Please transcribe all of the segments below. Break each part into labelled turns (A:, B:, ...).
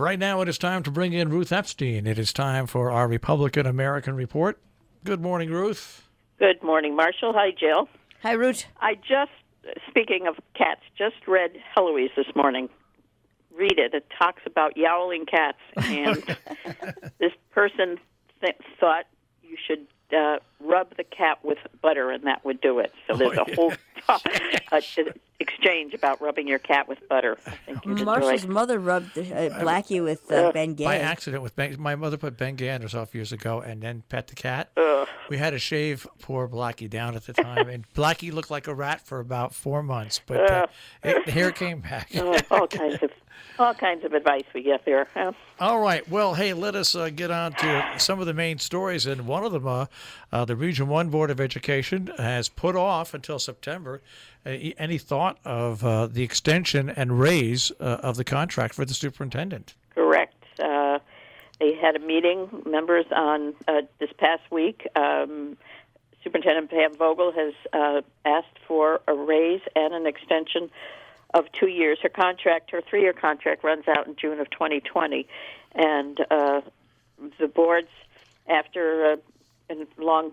A: Right now it is time to bring in Ruth Epstein. It is time for our Republican-American report. Good morning, Ruth.
B: Good morning, Marshall. Hi, Jill.
C: Hi, Ruth.
B: Speaking of cats, just read Heloise this morning. Read it. It talks about yowling cats, and this person thought you should rub the cat with butter, and that would do it. So there's a whole exchange about rubbing your cat with butter. I think you'd
C: Marshall's
B: enjoy.
C: mother rubbed Blackie with Bengay.
A: By accident with my mother put Bengay on herself years ago and then pet the cat. We had to shave poor Blackie down at the time, and Blackie looked like a rat for about 4 months, but the hair came back.
B: All kinds of advice we get there. Huh?
A: All right. Well, hey, let us get on to some of the main stories. And one of them, the Region 1 Board of Education has put off until September any thought of the extension and raise of the contract for the superintendent.
B: Correct. They had a meeting, members, on this past week. Superintendent Pam Vogel has asked for a raise and an extension of 2 years. Her 3-year contract runs out in June of 2020. And the boards, after a long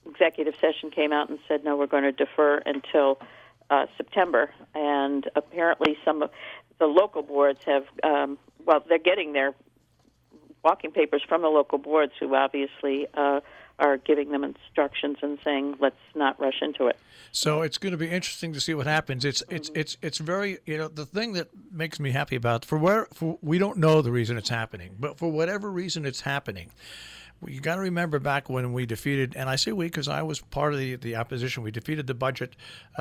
B: executive session, came out and said, no, we're going to defer until September. And apparently some of the local boards have, they're getting their walking papers from the local boards, who obviously are giving them instructions and saying, let's not rush into it.
A: So it's going to be interesting to see what happens. It's very, the thing that makes me happy about, we don't know the reason it's happening, but for whatever reason it's happening, you got to remember back when we defeated, and I say we because I was part of the opposition, we defeated the budget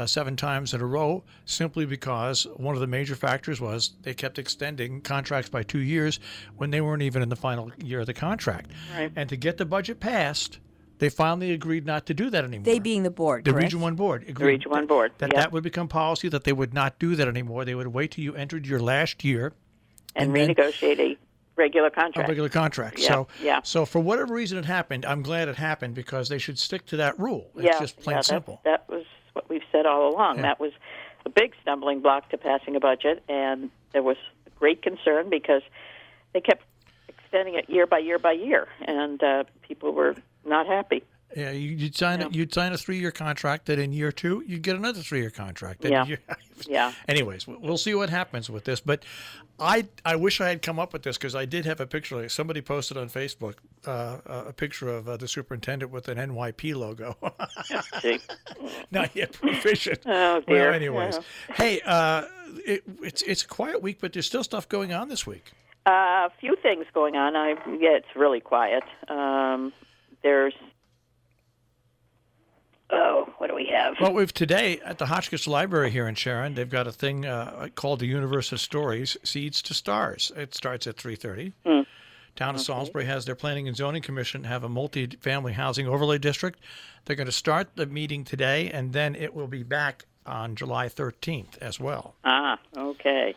A: 7 times in a row simply because one of the major factors was they kept extending contracts by 2 years when they weren't even in the final year of the contract.
B: Right.
A: And to get the budget passed, they finally agreed not to do that anymore.
C: They being the board,
A: the
C: correct?
A: Region 1 board.
B: The Region 1 board.
A: That would become policy, that they would not do that anymore. They would wait till you entered your last year.
B: And renegotiate a regular contract.
A: A regular contract.
B: Yeah.
A: So for whatever reason it happened, I'm glad it happened because they should stick to that rule. It's just plain simple.
B: That was what we've said all along.
A: Yeah.
B: That was a big stumbling block to passing a budget, and there was great concern because they kept extending it year by year by year, and people were not happy.
A: Yeah, you'd sign a 3-year contract. That in year 2 you'd get another 3-year contract.
B: Yeah.
A: Anyways, we'll see what happens with this. But I wish I had come up with this because I did have a picture. Like somebody posted on Facebook a picture of the superintendent with an NYP logo. Not yet proficient.
B: Oh dear.
A: Well, anyways, hey, it's a quiet week, but there's still stuff going on this week.
B: A few things going on. It's really quiet. There's. Oh, what do we have?
A: Well, we've today at the Hotchkiss Library here in Sharon, they've got a thing called the Universe of Stories, Seeds to Stars. It starts at 3:30. Town of Salisbury has their Planning and Zoning Commission have a multi-family housing overlay district. They're going to start the meeting today, and then it will be back on July 13th as well.
B: Ah, okay.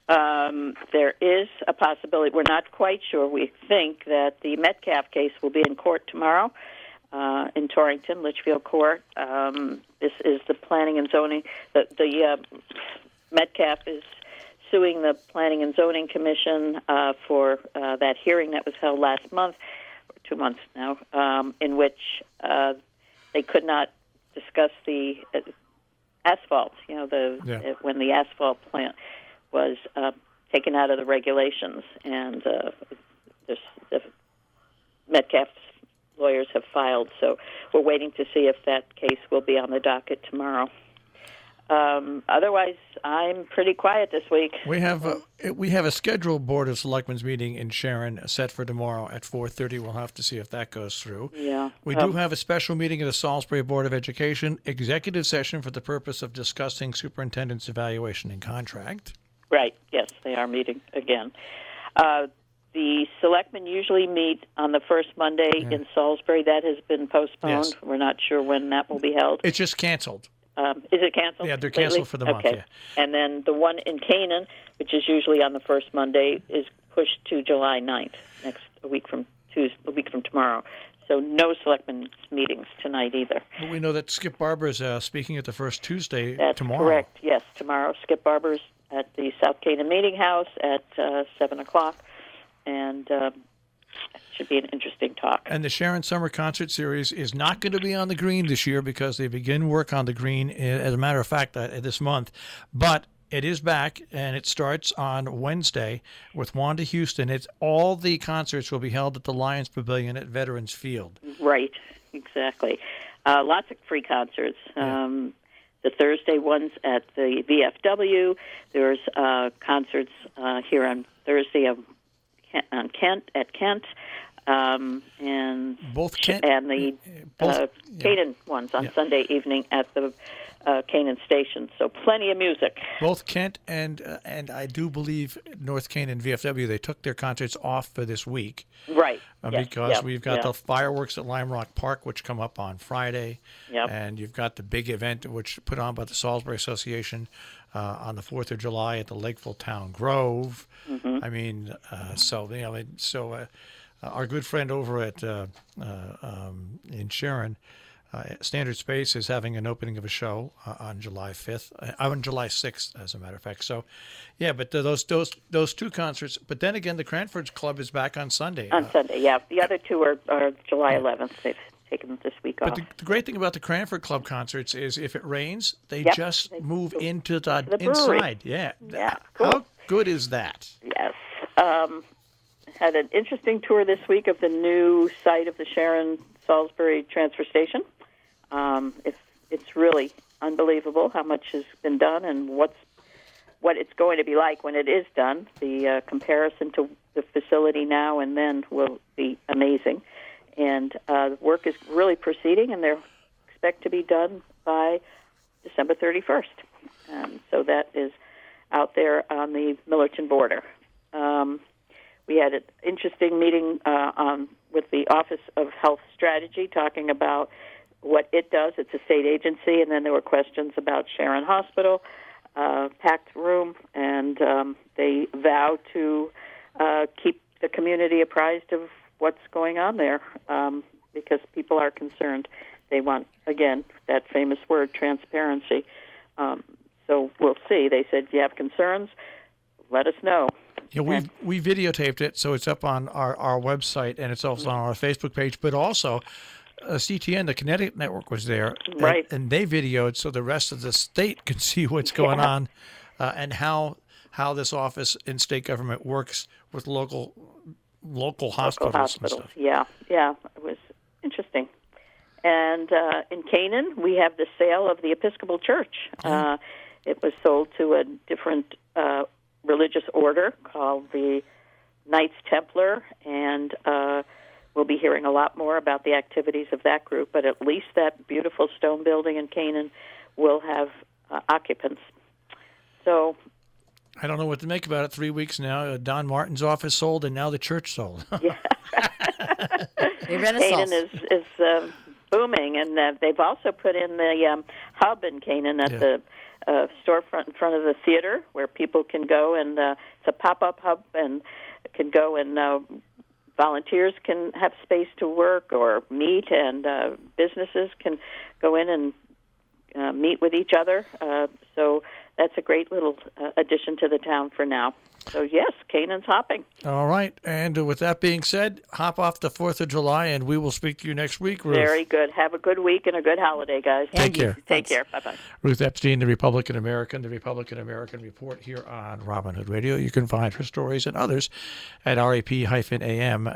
B: There is a possibility. We're not quite sure. We think that the Metcalf case will be in court tomorrow. In Torrington, Litchfield Court. This is the Planning and Zoning. The Metcalf is suing the Planning and Zoning Commission for that hearing that was held last month, or 2 months now, in which they could not discuss the asphalt. When the asphalt plant was taken out of the regulations, and the Metcalf's lawyers have filed, so we're waiting to see if that case will be on the docket tomorrow. Otherwise, I'm pretty quiet this week.
A: We have a scheduled Board of Selectmen's meeting in Sharon set for tomorrow at 4:30. We'll have to see if that goes through.
B: Yeah.
A: We do have a special meeting of the Salisbury Board of Education executive session for the purpose of discussing superintendent's evaluation and contract.
B: Right. Yes, they are meeting again. The selectmen usually meet on the first Monday in Salisbury. That has been postponed.
A: Yes.
B: We're not sure when that will be held.
A: It's just canceled.
B: Is it canceled?
A: Yeah, they're canceled for the month.
B: Okay.
A: Yeah.
B: And then the one in Canaan, which is usually on the first Monday, is pushed to July 9th, a week from tomorrow. So no selectmen's meetings tonight either.
A: But we know that Skip Barber is speaking at the first Tuesday tomorrow.
B: That's correct, yes. Tomorrow, Skip Barber's at the South Canaan Meeting House at 7 o'clock. and it should be an interesting talk.
A: And the Sharon Summer Concert Series is not going to be on the Green this year because they begin work on the Green, as a matter of fact, this month. But it is back, and it starts on Wednesday with Wanda Houston. All the concerts will be held at the Lions Pavilion at Veterans Field.
B: Right, exactly. Lots of free concerts.
A: Yeah.
B: The Thursday ones at the VFW. There's concerts here on Thursday at Kent. And
A: both Kent
B: and the Canaan ones on Sunday evening at the Canaan Station. So plenty of music.
A: Both Kent and I do believe North Canaan VFW, they took their concerts off for this week.
B: Right.
A: Because we've got the fireworks at Lime Rock Park, which come up on Friday.
B: Yep.
A: And you've got the big event, which put on by the Salisbury Association on the 4th of July at the Lakeville Town Grove.
B: Mm-hmm.
A: I mean, our good friend over at in Sharon, Standard Space, is having an opening of a show on July 5th, on July 6th, as a matter of fact. So, yeah, but those two concerts. But then again, the Cranford Club is back on Sunday.
B: On Sunday, yeah. The other two are July 11th. They've taken this week off.
A: But the great thing about the Cranford Club concerts is if it rains, they just move into the inside. Yeah.
B: Yeah. Cool.
A: How good is that?
B: Yes. Had an interesting tour this week of the new site of the Sharon Salisbury transfer station. It's really unbelievable how much has been done and what it's going to be like when it is done. The comparison to the facility now and then will be amazing. And the work is really proceeding, and they're expect to be done by December 31st. So that is out there on the Millerton border. We had an interesting meeting with the Office of Health Strategy talking about what it does. It's a state agency, and then there were questions about Sharon Hospital, packed room, and they vow to keep the community apprised of what's going on there because people are concerned. They want, again, that famous word, transparency. So we'll see. They said, if you have concerns, let us know.
A: Yeah, we videotaped it, so it's up on our website, and it's also on our Facebook page. But also, CTN, the Connecticut Network, was there,
B: right?
A: And they videoed so the rest of the state can see what's going on, and how this office in state government works with local hospitals and stuff.
B: Yeah, it was interesting. And in Canaan, we have the sale of the Episcopal Church. It was sold to a different religious order called the Knights Templar, and we'll be hearing a lot more about the activities of that group, but at least that beautiful stone building in Canaan will have occupants. So
A: I don't know what to make about it. 3 weeks now, Don Martin's office sold, and now the church sold.
B: Yeah.
C: Renaissance.
B: Canaan is booming, and they've also put in the hub in Canaan at the storefront in front of the theater where people can go, and it's a pop-up hub and can go, and volunteers can have space to work or meet, and businesses can go in and meet with each other. So that's a great little addition to the town for now. So, yes, Canaan's hopping.
A: All right. And with that being said, hop off the 4th of July, and we will speak to you next week, Ruth.
B: Very good. Have a good week and a good holiday, guys.
A: Take care.
B: Take care. Bye-bye.
A: Ruth Epstein, the Republican-American, the Republican-American Report here on Robin Hood Radio. You can find her stories and others at rap-am.com.